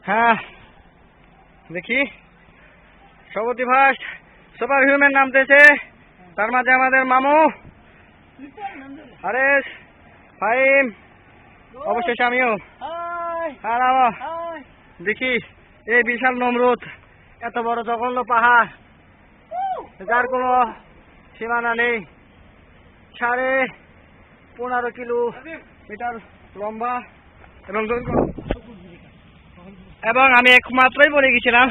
হ্যাঁ দেখি সবতি first super human নামতেছে, তার মাঝে আমাদের মামু আরেস ফাইম, অবশেষে আমিও। দেখি এই বিশাল নমরুদ, এত বড় জঘন্য পাহাড় যার কোনো সীমানা নেই, 15.5 কিলোমিটার লম্বা এবং দৈর্ঘ্য, এবং আমি একমাত্রই পড়ে গেছিলাম।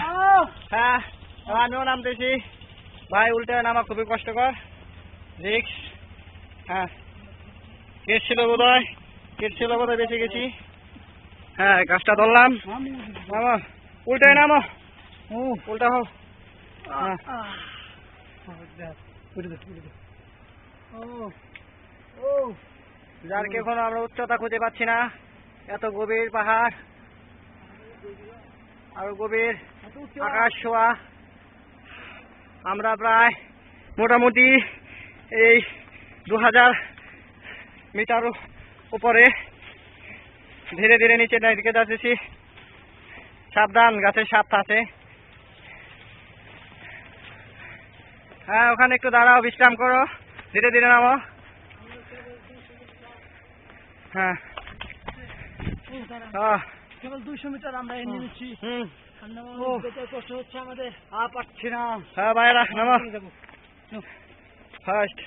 হ্যাঁ আমিও নামতেছি ভাই, উল্টে নামা খুবই কষ্টকর রিক্স। হ্যাঁ কেস ছিল বোধহয় বেঁচে গেছি। হ্যাঁ গাছটা ধরলাম, নামো উল্টে নামো, উল্টা হোক। যার কে এখনো আমরা উচ্চতা খুঁজে পাচ্ছি না, এত গভীর পাহাড়, আরো গভীর আকাশ ছোঁয়া। আমরা প্রায় মোটামুটি এই 2000 মিটার উপরে ধীরে ধীরে নিচে দিকে যাচ্ছি। সাবধান, গাছের সাপ আছে। হ্যাঁ ওখানে একটু দাঁড়াও, বিশ্রাম করো, ধীরে ধীরে নামো। হ্যাঁ কেবল 200 মিটার আমরা নেমেছি, কষ্ট হচ্ছে আমাদের, পাচ্ছি না। হ্যাঁ ভাইরা নামো ফার্স্ট।